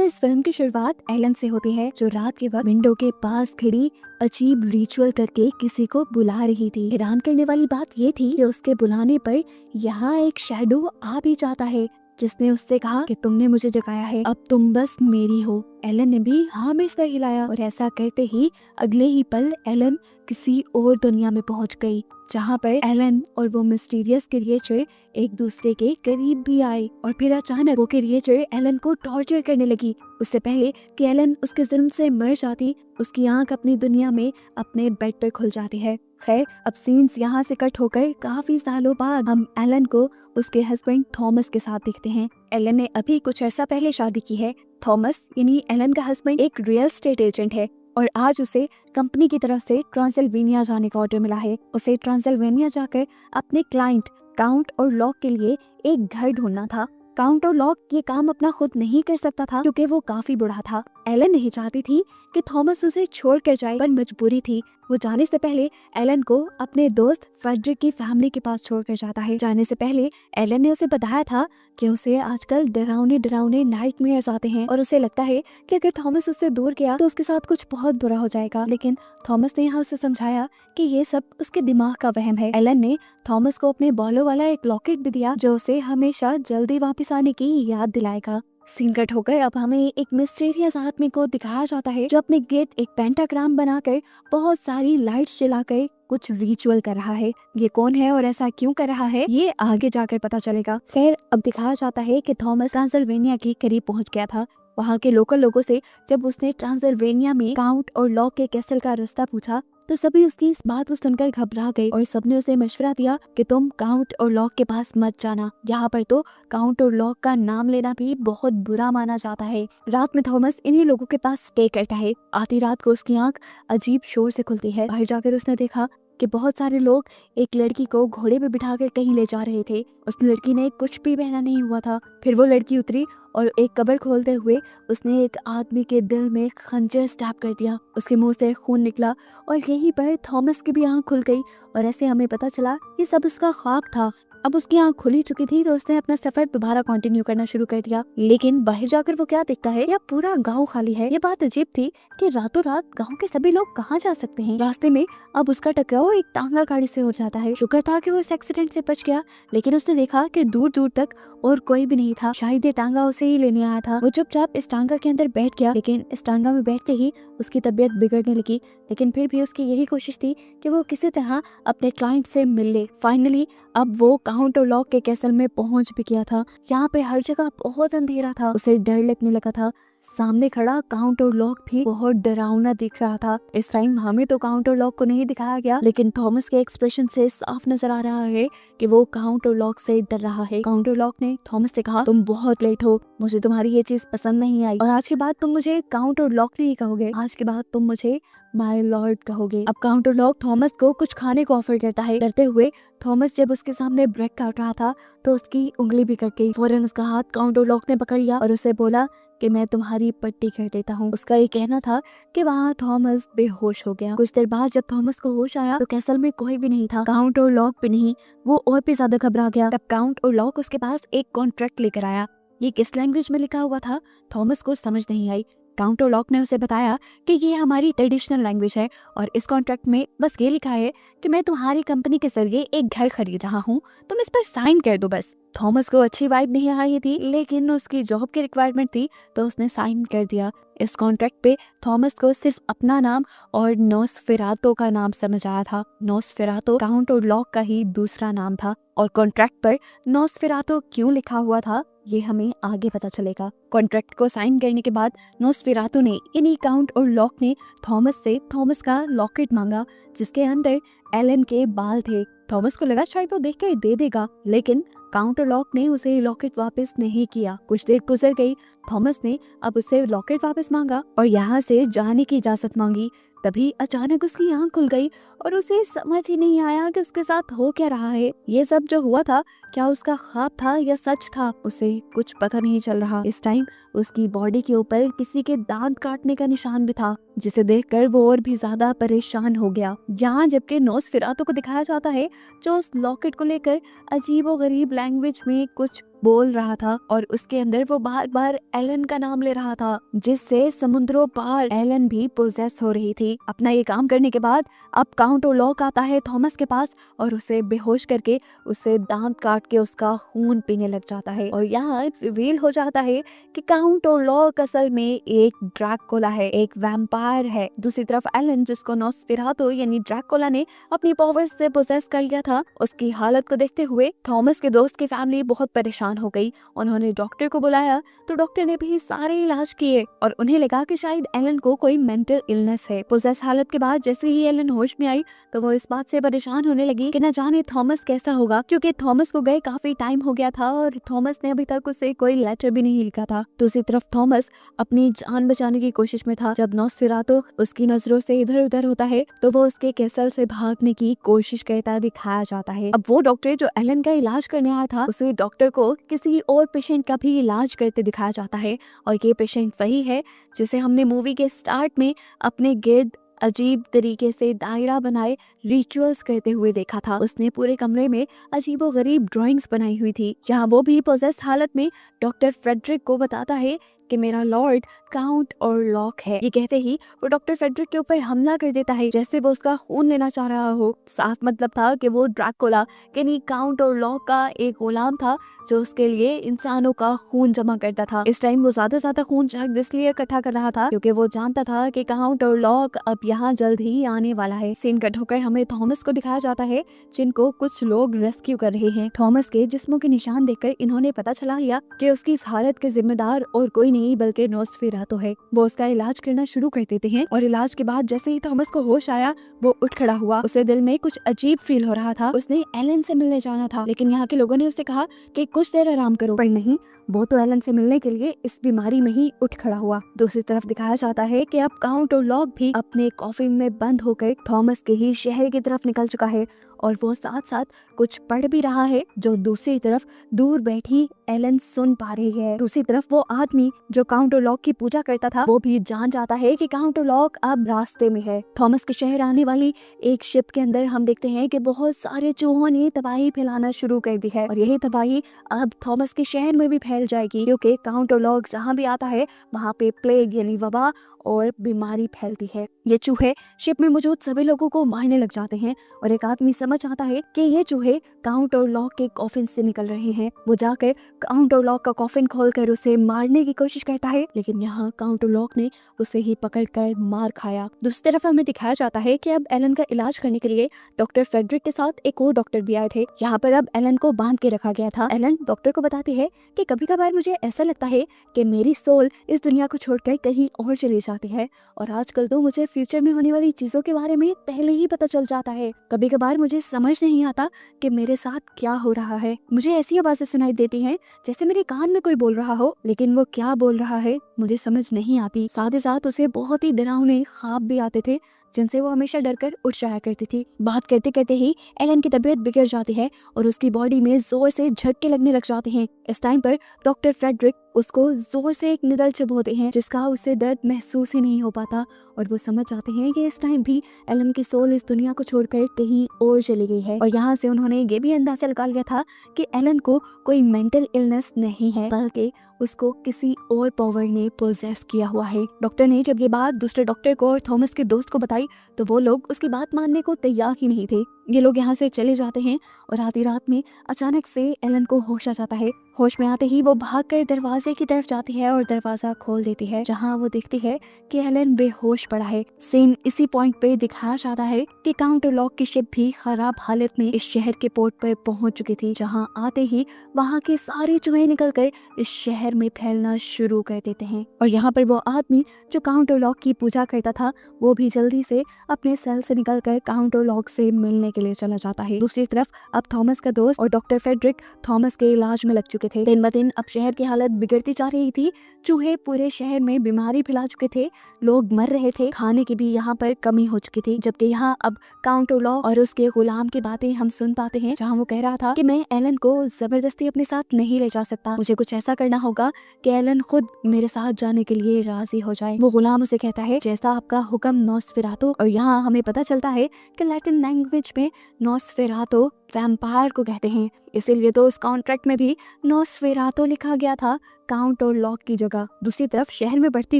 दोस्तों, इस फिल्म की शुरुआत एलन से होती है, जो रात के वक्त विंडो के पास खड़ी अजीब रिचुअल करके किसी को बुला रही थी। हैरान करने वाली बात ये थी कि उसके बुलाने पर यहाँ एक शैडो आ भी जाता है, जिसने उससे कहा कि तुमने मुझे जगाया है, अब तुम बस मेरी हो। एलन ने भी हाँ में सर हिलाया और ऐसा करते ही अगले ही पल एलन किसी और दुनिया में पहुंच गई, जहाँ पर एलन और वो मिस्टीरियस क्रिएचर एक दूसरे के करीब भी आए। और फिर अचानक वो क्रिएचर एलन को टॉर्चर करने लगी। उससे पहले कि एलन उसके जुर्म से मर जाती, उसकी आंख अपनी दुनिया में अपने बेड पर खुल जाती है। खैर, अब सीन्स यहाँ से कट होकर काफी सालों बाद हम एलन को उसके हस्बैंड थॉमस के साथ देखते हैं। एलन ने अभी कुछ अर्सा पहले शादी की है। थॉमस यानी एलन का हस्बैंड एक रियल एस्टेट एजेंट है और आज उसे कंपनी की तरफ से ट्रांसिल्वेनिया जाने का ऑर्डर मिला है। उसे ट्रांसिल्वेनिया जाकर अपने क्लाइंट काउंट और लॉक के लिए एक घर ढूंढना था। काउंट और लॉक ये काम अपना खुद नहीं कर सकता था, क्योंकि वो काफी बूढ़ा था। एलन नहीं चाहती थी कि थॉमस उसे छोड़कर जाए, पर मजबूरी थी। वो जाने से पहले एलन को अपने दोस्त फ्रेडरिक की फैमिली के पास छोड़कर जाता है। जाने से पहले एलन ने उसे बताया था कि उसे आजकल डरावने नाइटमेयर्स आते हैं और उसे लगता है कि अगर थॉमस उससे दूर गया तो उसके साथ कुछ बहुत बुरा हो जाएगा। लेकिन थॉमस ने यहाँ उसे समझाया कि ये सब उसके दिमाग का वहम है। एलन ने थॉमस को अपने बालों वाला एक लॉकेट भी दिया, जो उसे हमेशा जल्दी वापस आने की याद दिलाएगा। सीन कट होकर अब हमें एक मिस्टीरियस आदमी को दिखाया जाता है, जो अपने गेट एक पेंटाग्राम बनाकर बहुत सारी लाइट्स जलाकर कुछ रिचुअल कर रहा है। ये कौन है और ऐसा क्यों कर रहा है, ये आगे जाकर पता चलेगा। खैर, अब दिखाया जाता है कि थॉमस ट्रांसिल्वेनिया के करीब पहुंच गया था। वहाँ के लोकल लोगों से जब उसने ट्रांसिल्वेनिया में काउंट और लॉक के कैसल का रास्ता पूछा, तो सभी उसकी इस बात को सुनकर घबरा गए और सबने उसे मशवरा दिया कि तुम काउंट और लॉक के पास मत जाना। यहाँ पर तो काउंट और लॉक का नाम लेना भी बहुत बुरा माना जाता है। रात में थॉमस इन्हीं लोगों के पास स्टे करता है। आधी रात को उसकी आंख अजीब शोर से खुलती है। बाहर जाकर उसने देखा कि बहुत सारे लोग एक लड़की को घोड़े पे बिठाकर कहीं ले जा रहे थे। उस लड़की ने कुछ भी पहना नहीं हुआ था। फिर वो लड़की उतरी और एक कब्र खोलते हुए उसने एक आदमी के दिल में खंजर स्टैब कर दिया। उसके मुंह से खून निकला और यहीं पर थॉमस की भी आंख खुल गई और ऐसे हमें पता चला ये सब उसका ख्वाब था। अब उसकी आंख खुली चुकी थी, तो उसने अपना सफर दोबारा कंटिन्यू करना शुरू कर दिया। लेकिन बाहर जाकर वो क्या देखता है, या पूरा गांव खाली है। ये बात अजीब थी कि रातों रात गांव के सभी लोग कहाँ जा सकते हैं। रास्ते में अब उसका टकराव एक टांगा गाड़ी से हो जाता है। शुक्र था कि वो इस एक्सीडेंट से बच गया, लेकिन उसने देखा कि दूर दूर तक और कोई भी नहीं था। शायद ये टांगा उसे ही लेने आया था। वो चुपचाप इस टांगा के अंदर बैठ गया, लेकिन इस टांगा में बैठते ही उसकी तबीयत बिगड़ने लगी। लेकिन फिर भी उसकी यही कोशिश थी कि वो किसी तरह अपने क्लाइंट से मिल ले। फाइनली अब वो काउंट और लॉक के कैसल में पहुंच भी गया था। यहाँ पे हर जगह बहुत अंधेरा था। उसे डर लगने लगा था। सामने खड़ा काउंट और लॉक भी बहुत डरावना दिख रहा था। इस टाइम हमें तो काउंट और लॉक को नहीं दिखाया गया, लेकिन थॉमस के एक्सप्रेशन से साफ नजर आ रहा है कि वो काउंट और लॉक से डर रहा है। काउंट और लॉक ने थॉमस से कहा, तुम बहुत लेट हो, मुझे तुम्हारी ये चीज पसंद नहीं आई और आज के बाद तुम मुझे काउंट और लॉक नहीं कहोगे, आज के बाद तुम मुझे माय लॉर्ड कहोगे। अब काउंट और लॉक थॉमस को कुछ खाने को ऑफर करता है। डरते हुए थॉमस जब उसके सामने ब्रेड काट रहा था तो उसकी उंगली भी कट गई। फौरन उसका हाथ काउंट और लॉक ने पकड़ लिया और उसे बोला कि मैं तुम्हारी पट्टी कर देता हूँ। उसका ये कहना था कि वहाँ थॉमस बेहोश हो गया। कुछ देर बाद जब थॉमस को होश आया तो कैसल में कोई भी नहीं था, काउंट और लॉक भी नहीं। वो और भी ज्यादा घबरा गया। तब काउंट और लॉक उसके पास एक कॉन्ट्रैक्ट लेकर आया। ये किस लैंग्वेज में लिखा हुआ था थॉमस को समझ नहीं आई। काउंट और लॉक ने उसे बताया कि ये हमारी ट्रेडिशनल लैंग्वेज है और इस कॉन्ट्रैक्ट में बस ये लिखा है कि मैं तुम्हारी कंपनी के जरिए एक घर खरीद रहा हूँ, तुम इस पर साइन कर दो बस। थॉमस को अच्छी वाइब नहीं आई थी, लेकिन उसकी जॉब की रिक्वायरमेंट थी तो उसने साइन कर दिया। इस कॉन्ट्रैक्ट पे थॉमस को सिर्फ अपना नाम और नोस्फेरातो का नाम समझ आया था। नोस्फेरातो काउंट और लॉक का ही दूसरा नाम था और कॉन्ट्रैक्ट पर नोस्फेरातो क्यों लिखा हुआ था ये हमें आगे पता चलेगा। कॉन्ट्रैक्ट को साइन करने के बाद नोस्फेरातो ने इन्हीं काउंट और लॉक ने थॉमस से थॉमस का लॉकेट मांगा, जिसके अंदर एलन के बाल थे। थॉमस को लगा शायद वो देख कर दे देगा, लेकिन काउंट और लॉक ने उसे लॉकेट वापस नहीं किया। कुछ देर गुजर गई, थॉमस ने अब उसे लॉकेट वापस मांगा और यहाँ से जाने की इजाजत मांगी। तभी अचानक उसकी आंख खुल गई और उसे समझ ही नहीं आया कि उसके साथ हो क्या रहा है। ये सब जो हुआ था क्या उसका ख्वाब था या सच था, उसे कुछ पता नहीं चल रहा। इस टाइम उसकी बॉडी के ऊपर किसी के दांत काटने का निशान भी था, जिसे देखकर वो और भी ज्यादा परेशान हो गया। यहाँ जबकि नोस्फेरातु को दिखाया जाता है जो उस लॉकेट को लेकर अजीबोगरीब लैंग्वेज में कुछ बोल रहा था और उसके अंदर वो बार बार एलन का नाम ले रहा था, जिससे समुद्रों पार एलन भी पोजेस हो रही थी। अपना ये काम करने के बाद अब काउंट ओरलॉक आता है थॉमस के पास और उसे बेहोश करके उसे दांत काट के उसका खून पीने लग जाता है। और यहाँ रिवील हो जाता है कि काउंट ओरलॉक असल में एक ड्रैकुला है, एक वैम्पायर है। दूसरी तरफ एलन, जिसको नोस्फेरातु यानी ड्रैकुला ने अपनी पावर्स से पोजेस कर लिया था, उसकी हालत को देखते हुए थॉमस के दोस्त की फैमिली बहुत परेशान हो गई। उन्होंने डॉक्टर को बुलाया तो डॉक्टर ने भी सारे इलाज किए और उन्हें लगा कि शायद एलन को कोई मेंटल इलनेस है। पोजेस हालत के बाद जैसे ही एलन होश में आई तो वो इस बात से परेशान होने लगी कि न जाने थॉमस कैसा होगा, क्योंकि थॉमस को गए काफी टाइम हो गया था और थॉमस ने अभी तक उसे कोई लेटर भी नहीं लिखा था। दूसरी तरफ थॉमस अपनी जान बचाने की कोशिश में था। जब नोस्फेरातु उसकी नजरों से इधर उधर होता है तो वो उसके कैसल से भागने की कोशिश करता दिखाया जाता है। अब वो डॉक्टर जो एलन का इलाज करने आया था, उसी डॉक्टर को किसी और पेशेंट का भी इलाज करते दिखाया जाता है और ये पेशेंट वही है जिसे हमने मूवी के स्टार्ट में अपने गिर्द अजीब तरीके से दायरा बनाए रिचुअल्स करते हुए देखा था। उसने पूरे कमरे में अजीबोगरीब ड्राइंग्स बनाई हुई थी। यहाँ वो भी पोजेस्ड हालत में डॉक्टर फ्रेडरिक को बताता है कि मेरा लॉर्ड काउंट ओरलॉक है। ये कहते ही वो डॉक्टर फ्रेडरिक के ऊपर हमला कर देता है, जैसे वो उसका खून लेना चाह रहा हो। साफ मतलब था कि वो ड्रैकुला यानी काउंट ओरलॉक का एक गुलाम था जो उसके लिए इंसानों का खून जमा करता था। इस टाइम वो ज्यादा खून शायद इसलिए इकट्ठा कर रहा था क्योंकि वो जानता था कि काउंट ओरलॉक अब यहाँ जल्द ही आने वाला है। सीन कट होकर हमें थॉमस को दिखाया जाता है, जिनको कुछ लोग रेस्क्यू कर रहे हैं। थॉमस के जिस्मों के निशान देखकर इन्होंने पता चला लिया कि उसकी इस हालत के जिम्मेदार और कोई नहीं बल्कि नोस्फेरातु है। वो उसका इलाज करना शुरू कर देते हैं और इलाज के बाद जैसे ही थॉमस को होश आया वो उठ खड़ा हुआ। उसे दिल में कुछ अजीब फील हो रहा था। उसने एलन से मिलने जाना था, लेकिन यहाँ के लोगों ने उसे कहा कि कुछ देर आराम करो, पर नहीं, वो तो एलन से मिलने के लिए इस बीमारी में ही उठ खड़ा हुआ। दूसरी तरफ दिखाया जाता है कि अब काउंट ओरलॉक भी अपने कॉफिन में बंद होकर थॉमस के ही शहर की तरफ निकल चुका है और वो साथ साथ कुछ पढ़ भी रहा है जो दूसरी तरफ दूर बैठी एलन सुन पा रही है। दूसरी तरफ वो आदमी जो काउंट ओरलॉक की पूजा करता था वो भी जान जाता है कि काउंट ओरलॉक अब रास्ते में है। थॉमस के शहर आने वाली एक शिप के अंदर हम देखते हैं कि बहुत सारे चूहों ने तबाही फैलाना शुरू कर दी है और यही तबाही अब थॉमस के शहर में भी फैल जाएगी, क्योंकि काउंट ओरलॉक जहाँ भी आता है वहाँ पे प्लेग यानी वबा और बीमारी फैलती है। ये चूहे शिप में मौजूद सभी लोगों को मारने लग जाते हैं और एक आदमी समझ आता है कि ये चूहे काउंट ओरलॉक के कॉफिन से निकल रहे हैं। वो जाकर काउंट ओरलॉक का कॉफिन खोलकर उसे मारने की कोशिश करता है, लेकिन यहाँ काउंट ओरलॉक ने उसे ही पकड़कर मार खाया। दूसरी तरफ हमें दिखाया जाता है कि अब एलन का इलाज करने के लिए डॉक्टर फ्रेडरिक के साथ एक और डॉक्टर भी आए थे। यहाँ पर अब एलन को बांध के रखा गया था। एलन डॉक्टर को बताती है कि कभी कभार मुझे ऐसा लगता है कि मेरी सोल इस दुनिया को छोड़कर कहीं और चली जाती है और आजकल तो मुझे फ्यूचर में होने वाली चीजों के बारे में पहले ही पता चल जाता है। कभी कभार मुझे समझ नहीं आता कि मेरे साथ क्या हो रहा है। मुझे ऐसी आवाजें सुनाई देती हैं जैसे मेरे कान में कोई बोल रहा हो, लेकिन वो क्या बोल रहा है मुझे समझ नहीं आती। साथ ही साथ उसे बहुत ही डरावने ख्वाब भी आते थे जिनसे वो हमेशा डरकर उठ जाया करती थी। बात करते करते ही एलन की तबीयत बिगड़ जाती है और उसकी बॉडी में जोर से झटके लगने लग जाते हैं। इस टाइम पर डॉक्टर फ्रेडरिक उसको जोर से एक निडल चुभोते हैं जिसका उसे दर्द महसूस ही नहीं हो पाता और वो समझ जाते हैं कि इस टाइम भी एलन की सोल इस दुनिया को छोड़कर कहीं और चली गई है। और यहाँ से उन्होंने ये भी अंदाजा लगा लिया था कि एलन को कोई मेंटल इलनेस नहीं है, बल्कि उसको किसी और पावर ने पोजेस किया हुआ है। डॉक्टर ने जब ये बात दूसरे डॉक्टर को और थॉमस के दोस्त को बताई तो वो लोग उसकी बात मानने को तैयार ही नहीं थे। ये लोग यहाँ से चले जाते हैं और आधी रात में अचानक से एलन को होश आ जाता है। होश में आते ही वो भागकर दरवाजे की तरफ जाती है और दरवाजा खोल देती है, जहाँ वो देखती है कि एलन बेहोश पड़ा है। सीन इसी पॉइंट पे दिखाया जाता है कि काउंट ओरलॉक की शिप भी खराब हालत में इस शहर के पोर्ट पर पहुंच चुकी थी, जहाँ आते ही वहाँ के सारे चूहे निकलकर इस शहर में फैलना शुरू कर देते हैं। और यहाँ पर वो आदमी जो काउंट ओरलॉक की पूजा करता था वो भी जल्दी से अपने सेल से निकलकर काउंट ओरलॉक से मिलने के के लिए चला जाता है। दूसरी तरफ अब थॉमस का दोस्त और डॉक्टर फ्रेडरिक थॉमस के इलाज में लग चुके थे। दिन ब दिन अब शहर की हालत बिगड़ती जा रही थी। चूहे पूरे शहर में बीमारी फैला चुके थे, लोग मर रहे थे, खाने की भी यहाँ पर कमी हो चुकी थी। जबकि यहाँ अब काउंट ओलॉफ और उसके गुलाम की बातें हम सुन पाते हैं, जहाँ वो कह रहा था कि मैं एलन को जबरदस्ती अपने साथ नहीं ले जा सकता, मुझे कुछ ऐसा करना होगा कि एलन खुद मेरे साथ जाने के लिए राजी हो जाए। वो गुलाम उसे कहता है जैसा आपका हुक्म नॉसफेरातो। और यहाँ हमें पता चलता है कि लैटिन लैंग्वेज में नॉसफेरातो वैम्पायर को कहते हैं, इसीलिए तो उस कॉन्ट्रैक्ट में भी नॉसफेरातो लिखा गया था काउंट और लॉक की जगह। दूसरी तरफ शहर में बढ़ती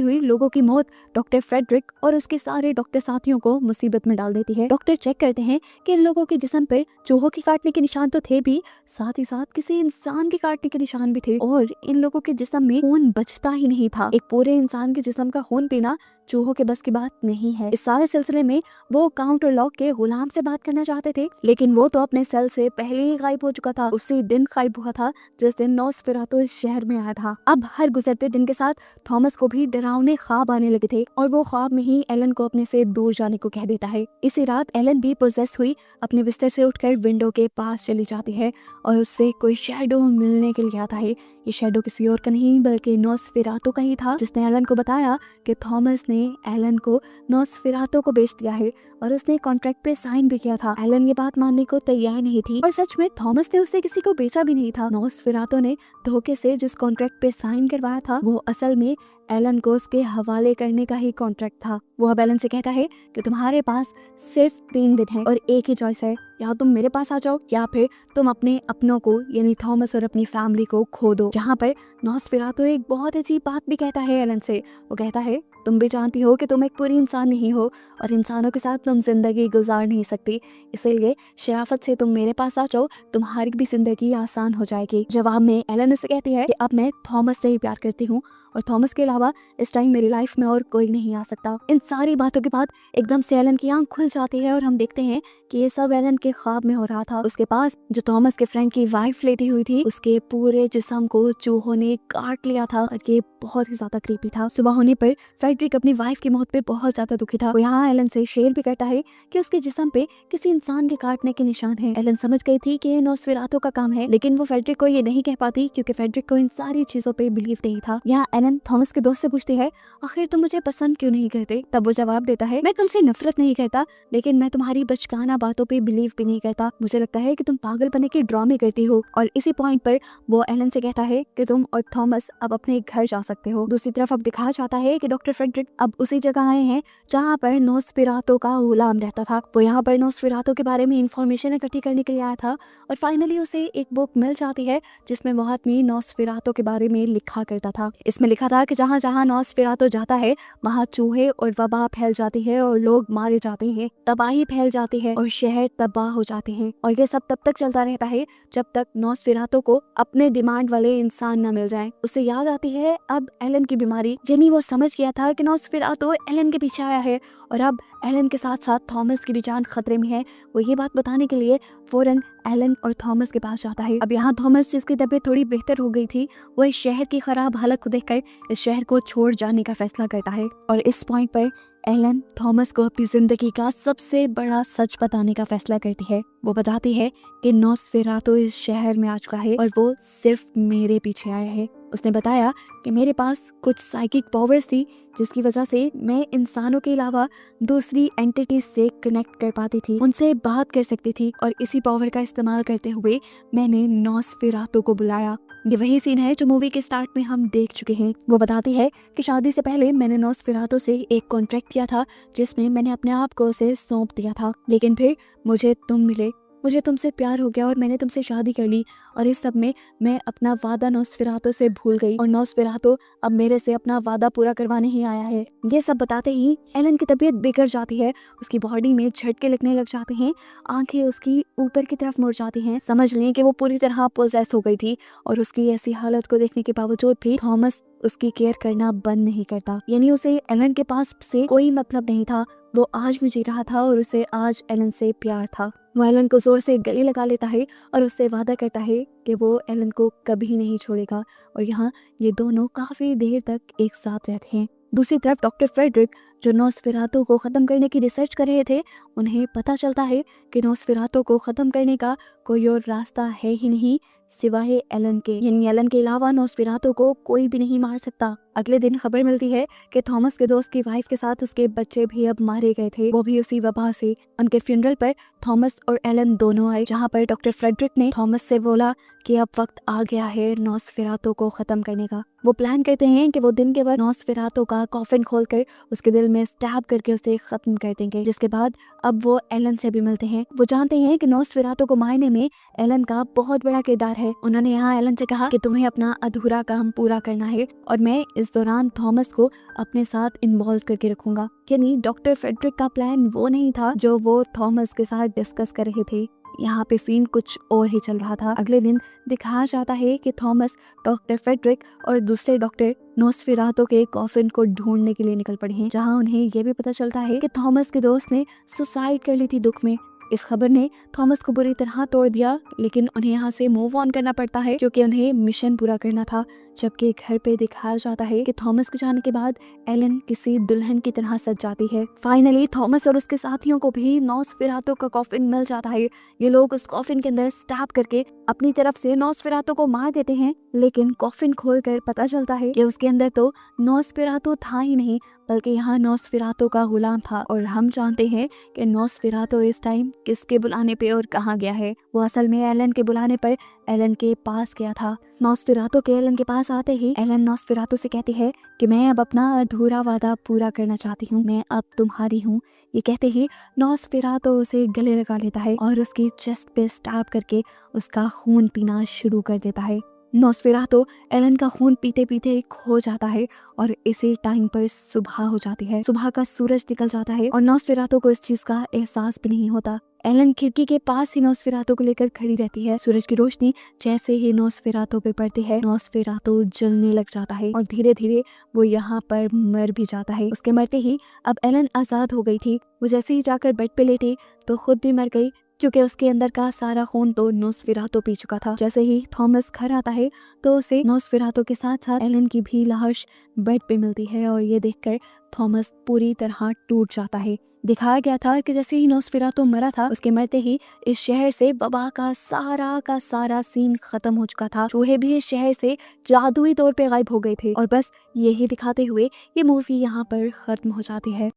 हुई लोगों की मौत डॉक्टर फ्रेडरिक और उसके सारे डॉक्टर साथियों को मुसीबत में डाल देती है। डॉक्टर चेक करते हैं कि इन लोगों के जिस्म पर चूहों के काटने के निशान तो थे भी, साथ ही साथ किसी इंसान के काटने के निशान भी थे, और इन लोगों के जिस्म में खून बचता ही नहीं था। एक पूरे इंसान के जिस्म का खून पीना चूहों के बस की बात नहीं है। इस सारे सिलसिले में वो काउंट और लॉक के गुलाम से बात करना चाहते थे, लेकिन वो तो अपने सेल से पहले ही गायब हो चुका था। उसी दिन गायब हुआ था जिस दिन नॉसफेरातो इस शहर में आया था। अब हर गुजरते दिन के साथ थॉमस को भी डरावने ख्वाब आने लगे थे, और वो ख्वाब में ही एलन को अपने से दूर जाने को कह देता है। इसी रात एलन भी पोजेस हुई अपने बिस्तर से उठकर विंडो के पास चली जाती है और उससे कोई शैडो मिलने के लिए आता है। ये शैडो किसी और का नहीं बल्कि नॉसफेरातो का ही था, जिसने एलन को बताया कि थॉमस ने एलन को नॉसफेरातो को बेच दिया है और उसने कॉन्ट्रैक्ट पे साइन भी किया था। एलन ये बात मानने को तैयार नहीं थी, और सच में थॉमस ने उसे किसी को बेचा भी नहीं था। नॉसफेरातो ने धोखे से जिस कॉन्ट्रैक्ट पे साइन करवाया था वो असल में एलन को उसके हवाले करने का ही कॉन्ट्रैक्ट था। वो अब एलन से कहता है कि तुम्हारे पास सिर्फ 3 दिन है और एक ही चॉइस है, या तुम मेरे पास आ जाओ या फिर तुम अपने अपनों को यानी थॉमस और अपनी फैमिली को खो दो। जहाँ पर नॉसफेरातो एक बहुत अजीब बात भी कहता है एलन से। वो कहता है तुम भी जानती हो कि तुम एक पूरी इंसान नहीं हो और इंसानों के साथ तुम जिंदगी गुजार नहीं सकती, इसीलिए शराफत से तुम मेरे पास आ जाओ, तुम्हारी भी जिंदगी आसान हो जाएगी। जवाब में एलन उसे कहती है कि अब मैं थॉमस से ही प्यार करती हूँ और थॉमस के अलावा इस टाइम मेरी लाइफ में और कोई नहीं आ सकता। इन सारी बातों के बाद एकदम से एलन की आंख खुल जाती है और हम देखते हैं कि ये सब एलन के ख्वाब में हो रहा था। उसके पास जो थॉमस के फ्रेंड की वाइफ लेटी हुई थी, उसके पूरे जिस्म को चूहों ने काट लिया था और ये बहुत ही ज्यादा क्रीपी था। सुबह होने पर फ्रेडरिक अपनी वाइफ की मौत पे बहुत ज्यादा दुखी था। वो यहाँ एलन से शेयर भी करता है कि उसके जिस्म पे किसी इंसान के काटने के निशान है। एलन समझ गई थी कि ये नॉसफेरातो का काम है, लेकिन वो फ्रेडरिक को ये नहीं कह पाती क्योंकि फ्रेडरिक को इन सारी चीजों पे बिलीव नहीं था। यहाँ एलन थॉमस के दोस्त से पूछती है आखिर तुम मुझे पसंद क्यों नहीं करते? तब वो जवाब देता है मैं तुमसे नफरत नहीं करता, लेकिन मैं तुम्हारी बचकाना बातों पे बिलीव भी नहीं करता। मुझे लगता है कि तुम पागलपने के ड्रामे करती हो। और इसी पॉइंट पर वो एलन से कहता है कि तुम और थॉमस अब अपने घर जा सकते हो। दूसरी तरफ अब दिखाया जाता है कि डॉक्टर फ्रेडरिक अब उसी जगह आए हैं जहाँ पर नॉसफेरातो का गुलाम रहता था। वो यहाँ पर नॉसफेरातो के बारे में इंफॉर्मेशन इकट्ठी करने के लिए आया था और फाइनली उसे एक बुक मिल जाती है जिसमें महात्मी नॉसफेरातो के बारे में लिखा करता था। इसमें लिखा था कि जहाँ जहाँ नॉसफेरातो जाता है वहाँ चूहे और वबा फैल जाती है और लोग मारे जाते हैं, तबाही फैल जाती है और शहर तबाह हो जाते हैं। और ये सब तब तक चलता रहता है जब तक नॉसफेरातो को अपने डिमांड वाले इंसान न मिल जाए। उसे याद आती है अब एलन की बीमारी, यानी वो समझ गया था कि नॉसफेरातो एलन के पीछे आया है और अब एलन के साथ साथ थॉमस की भी जान खतरे में है। वो ये बात बताने के लिए फौरन एलन और थॉमस के पास जाता है। अब यहाँ थॉमस जिसकी तबीयत थोड़ी बेहतर हो गई थी, वो इस शहर की खराब हालत को देखकर इस शहर को छोड़ जाने का फैसला करता है। और इस पॉइंट पर एलन थॉमस को अपनी जिंदगी का सबसे बड़ा सच बताने का फैसला करती है। वो बताती है कि नॉसफेरातो इस शहर में आ चुका है और वो सिर्फ मेरे पीछे आया है। उसने बताया कि मेरे पास कुछ साइकिक पावर्स थी जिसकी वजह से मैं इंसानों के अलावा दूसरी एंटिटीज से कनेक्ट कर पाती थी, उनसे बात कर सकती थी, और इसी पावर का इस्तेमाल करते हुए मैंने नॉसफेरातो को बुलाया। ये वही सीन है जो मूवी के स्टार्ट में हम देख चुके हैं। वो बताती है कि शादी से पहले मैंने नॉसफेरातो से एक कॉन्ट्रैक्ट किया था जिसमें मैंने अपने आप को उसे सौंप दिया था, लेकिन फिर मुझे तुम मिले, मुझे तुमसे प्यार हो गया और मैंने तुमसे शादी कर ली, और इस सब में मैं अपना वादा नॉसफेरातो से भूल गई और नॉसफेरातो अब मेरे से अपना वादा पूरा करवाने ही आया है। ये सब बताते ही एलन की तबीयत बिगड़ जाती है, उसकी बॉडी में झटके लगने लग जाते हैं, आंखें उसकी ऊपर की तरफ मुड़ जाती हैं। समझ लें कि वो पूरी तरह पोजेस हो गई थी और उसकी ऐसी हालत को देखने के बावजूद भी थॉमस उसकी केयर करना बंद नहीं करता, यानी उसे एलन के पास से कोई मतलब नहीं था। वो आज भी जी रहा था और उसे आज एलन से प्यार था। वो एलन को जोर से गले लगा लेता है और उससे वादा करता है कि वो एलन को कभी नहीं छोड़ेगा। और यहाँ ये दोनों काफी देर तक एक साथ रहते हैं। दूसरी तरफ डॉक्टर फ्रेडरिक, जो नॉस्फेरातु को ख़त्म करने की रिसर्च कर रहे थे, उन्हें पता चलता है कि नॉस्फेरातु को ख़त्म करने का कोई और रास्ता है ही नहीं सिवाय एलन के। यानी एलन के अलावा नॉस्फेरातु को कोई भी नहीं मार सकता। अगले दिन खबर मिलती है कि थॉमस के दोस्त की वाइफ के साथ उसके बच्चे भी अब मारे गए थे, वो भी उसी वबा से। उनके फ्यूनरल पर थॉमस और एलन दोनों आए, जहाँ पर डॉक्टर फ्रेडरिक ने थॉमस से बोला कि अब वक्त आ गया है नॉस्फेरातु को ख़त्म करने का। वो प्लान करते हैं कि वो दिन के वक्त नॉस्फेरातु का कॉफिन खोलकर उसके दिल में स्टैब करके उसे ख़त्म कर देंगे, जिसके बाद अब वो एलन से भी मिलते हैं। वो जानते हैं कि नॉस्फेरातु को मारने में एलन का बहुत बड़ा किरदार है। उन्होंने यहाँ एलन से कहा कि तुम्हें अपना अधूरा काम पूरा करना है और मैं इस दौरान थॉमस को अपने साथ इन्वॉल्व करके रखूंगा। यानी डॉक्टर फ्रेडरिक का प्लान वो नहीं था जो वो थॉमस के साथ डिस्कस कर रहे थे। यहाँ पे सीन कुछ और ही चल रहा था। अगले दिन दिखाया जाता है कि थॉमस, डॉक्टर फ्रेडरिक और दूसरे डॉक्टर नॉस्फेरातु के कॉफिन को ढूंढने के लिए निकल पड़े हैं, जहाँ उन्हें ये भी पता चलता है कि थॉमस के दोस्त ने सुसाइड कर ली थी दुख में। इस खबर ने थॉमस को बुरी तरह तोड़ दिया, लेकिन उन्हें यहाँ से मूव ऑन करना पड़ता है क्योंकि उन्हें मिशन पूरा करना था। जबकि घर पे दिखाया जाता है कि थॉमस के जाने के बाद एलन किसी दुल्हन की तरह सज जाती है। फाइनली थॉमस और उसके साथियों को भी नॉस्फेरातु का कॉफिन मिल जाता है। ये लोग उस कॉफिन के अंदर स्टैब करके अपनी तरफ से नॉस्फेरातु को मार देते हैं, लेकिन कॉफिन खोलकर पता चलता है कि उसके अंदर तो नॉस्फेरातु था ही नहीं, बल्कि यहाँ नॉस्फेरातु का गुलाम था। और हम जानते हैं कि नॉस्फेरातु इस टाइम किसके बुलाने पे और कहाँ गया है। वो असल में एलन के बुलाने पर एलन के पास गया था। नॉस्फेरातु के एलन के पास आते ही एलन नॉस्फेरातु से कहती है कि मैं अब अपना अधूरा वादा पूरा करना चाहती हूँ, मैं अब तुम्हारी हूँ। ये कहते ही नॉस्फेरातु उसे गले लगा लेता है और उसकी चेस्ट पे स्टैब करके उसका खून पीना शुरू कर देता है। नॉस्फेरातु एलन का खून पीते पीते खो जाता है और इसी टाइम पर सुबह हो जाती है। सुबह का सूरज निकल जाता है और नॉस्फेरातु को इस चीज का एहसास भी नहीं होता। एलन खिड़की के पास ही नॉस्फेरातु को लेकर खड़ी रहती है। सूरज की रोशनी जैसे ही नॉस्फेरातु पे पड़ती है, नॉस्फेरातु जलने लग जाता है और धीरे धीरे वो यहाँ पर मर भी जाता है। उसके मरते ही अब एलन आजाद हो गई थी। वो जैसे ही जाकर बेड पे लेटी तो खुद भी मर गई, क्योंकि उसके अंदर का सारा खून तो नॉस्फेरातु पी चुका था। जैसे ही थॉमस घर आता है तो उसे नॉस्फेरातु के साथ साथ एलन की भी लाश बेड पे मिलती है और ये देखकर थॉमस पूरी तरह टूट जाता है। दिखाया गया था कि जैसे ही नॉस्फेरातु मरा था, उसके मरते ही इस शहर से वबा का सारा सीन खत्म हो चुका था। चूहे भी इस शहर से जादुई तौर पे गायब हो गए थे। और बस यही दिखाते हुए ये मूवी यहाँ पर खत्म हो जाती है।